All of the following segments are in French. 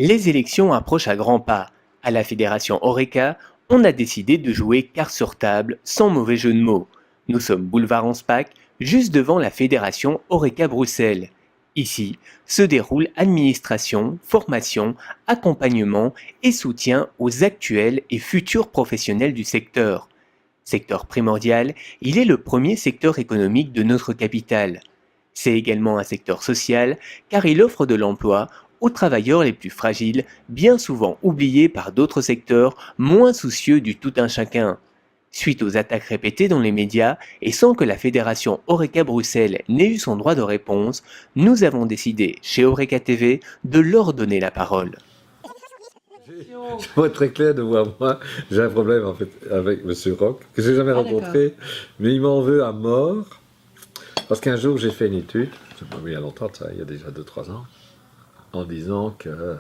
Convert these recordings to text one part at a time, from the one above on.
Les élections approchent à grands pas. À la fédération Horeca, on a décidé de jouer cartes sur table, sans mauvais jeu de mots. Nous sommes boulevard Anspach, juste devant la fédération Horeca Bruxelles. Ici se déroule administration, formation, accompagnement et soutien aux actuels et futurs professionnels du secteur. Secteur primordial, il est le premier secteur économique de notre capitale. C'est également un secteur social car il offre de l'emploi aux travailleurs les plus fragiles, bien souvent oubliés par d'autres secteurs moins soucieux du tout un chacun. Suite aux attaques répétées dans les médias et sans que la fédération Horeca Bruxelles n'ait eu son droit de réponse, nous avons décidé chez Horeca TV de leur donner la parole. Pour être très clair devant moi, j'ai un problème en fait avec M. Roch, que je n'ai jamais rencontré, mais il m'en veut à mort, parce qu'un jour j'ai fait une étude, il y a longtemps, ça, il y a déjà 2-3 ans, en disant que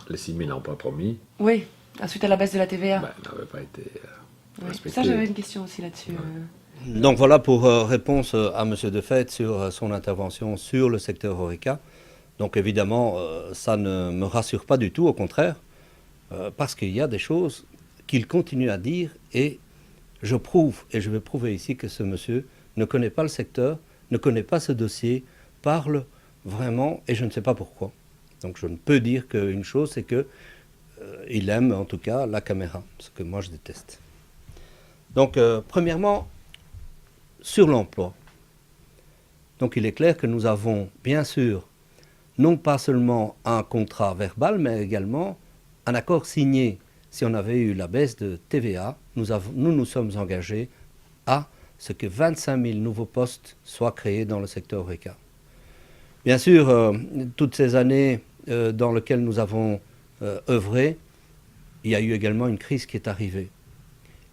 les 6 000 emplois promis, oui, suite à la baisse de la TVA. N'avaient pas été respectés. Ça, j'avais une question aussi là-dessus. Donc voilà pour réponse à M. Defait sur son intervention sur le secteur Horeca. Donc évidemment, ça ne me rassure pas du tout, au contraire, parce qu'il y a des choses qu'il continue à dire et je prouve, et je vais prouver ici que ce monsieur ne connaît pas le secteur, ne connaît pas ce dossier, parle vraiment, et je ne sais pas pourquoi. Donc je ne peux dire qu'une chose, c'est qu'il aime en tout cas la caméra, ce que moi je déteste. Donc premièrement, sur l'emploi. Donc il est clair que nous avons bien sûr non pas seulement un contrat verbal, mais également un accord signé. Si on avait eu la baisse de TVA, nous nous sommes engagés à ce que 25 000 nouveaux postes soient créés dans le secteur Horeca. Bien sûr, toutes ces années dans lesquelles nous avons œuvré, il y a eu également une crise qui est arrivée.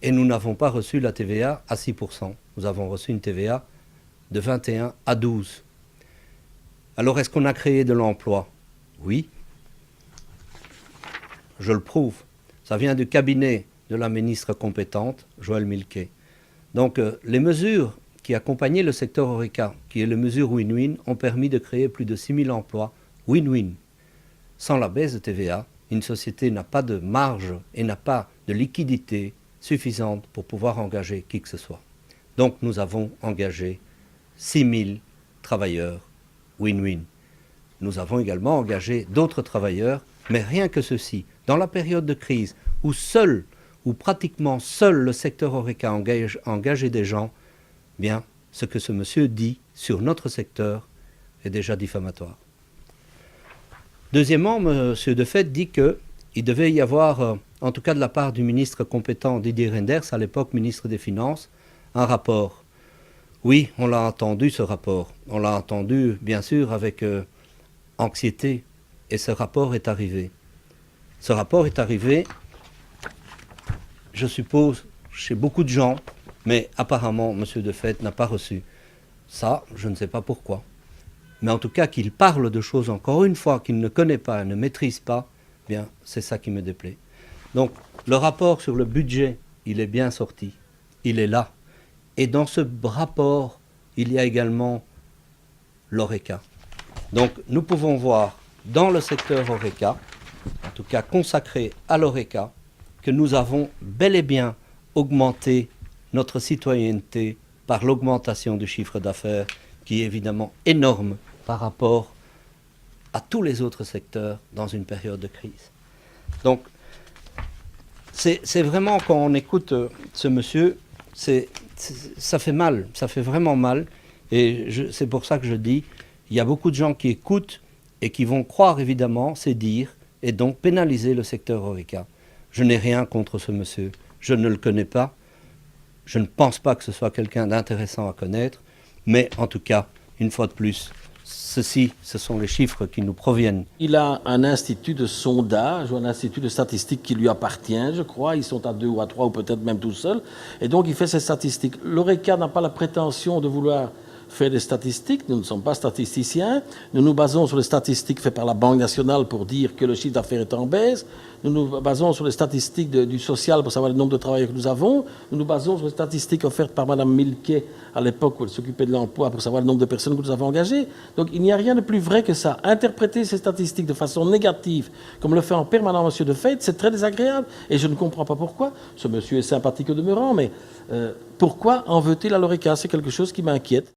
Et nous n'avons pas reçu la TVA à 6%. Nous avons reçu une TVA de 21 à 12%. Alors, est-ce qu'on a créé de l'emploi? Oui. Je le prouve. Ça vient du cabinet de la ministre compétente, Joëlle Milquet. Donc, les mesures qui accompagnaient le secteur Horeca, qui est les mesures win-win, ont permis de créer plus de 6 000 emplois win-win. Sans la baisse de TVA, une société n'a pas de marge et n'a pas de liquidité suffisante pour pouvoir engager qui que ce soit. Donc, nous avons engagé 6 000 travailleurs win-win. Nous avons également engagé d'autres travailleurs, mais rien que ceci. Dans la période de crise où pratiquement seul le secteur Horeca a engagé des gens, bien, ce que ce monsieur dit sur notre secteur est déjà diffamatoire. Deuxièmement, M. Defait dit qu'il devait y avoir, en tout cas de la part du ministre compétent Didier Reynders, à l'époque ministre des Finances, un rapport. Oui, on l'a entendu ce rapport. On l'a entendu, bien sûr, avec anxiété. Et ce rapport est arrivé. Ce rapport est arrivé, je suppose, chez beaucoup de gens, mais apparemment, M. Defait n'a pas reçu. Ça, je ne sais pas pourquoi. Mais en tout cas, qu'il parle de choses, encore une fois, qu'il ne connaît pas, ne maîtrise pas, bien, c'est ça qui me déplaît. Donc, le rapport sur le budget, il est bien sorti. Il est là. Et dans ce rapport, il y a également l'Horeca. Donc nous pouvons voir dans le secteur Horeca, en tout cas consacré à l'Horeca, que nous avons bel et bien augmenté notre citoyenneté par l'augmentation du chiffre d'affaires, qui est évidemment énorme par rapport à tous les autres secteurs dans une période de crise. Donc c'est vraiment, quand on écoute ce monsieur, ça fait mal, ça fait vraiment mal. Et c'est pour ça que je dis, il y a beaucoup de gens qui écoutent et qui vont croire évidemment ces dires et donc pénaliser le secteur Horeca. Je n'ai rien contre ce monsieur, je ne le connais pas, je ne pense pas que ce soit quelqu'un d'intéressant à connaître, mais en tout cas, une fois de plus, ce sont les chiffres qui nous proviennent. Il a un institut de sondage ou un institut de statistique qui lui appartient, je crois. Ils sont à 2 ou à 3 ou peut-être même tout seuls. Et donc, il fait ces statistiques. L'Horeca n'a pas la prétention de vouloir fait des statistiques, nous ne sommes pas statisticiens, nous nous basons sur les statistiques faites par la Banque nationale pour dire que le chiffre d'affaires est en baisse, nous nous basons sur les statistiques du social pour savoir le nombre de travailleurs que nous avons, nous nous basons sur les statistiques offertes par Mme Milquet à l'époque où elle s'occupait de l'emploi pour savoir le nombre de personnes que nous avons engagées. Donc il n'y a rien de plus vrai que ça. Interpréter ces statistiques de façon négative, comme le fait en permanence M. De Feit, c'est très désagréable. Et je ne comprends pas pourquoi. Ce monsieur est sympathique au demeurant, mais pourquoi en veut-il à l'ORECA? C'est quelque chose qui m'inquiète.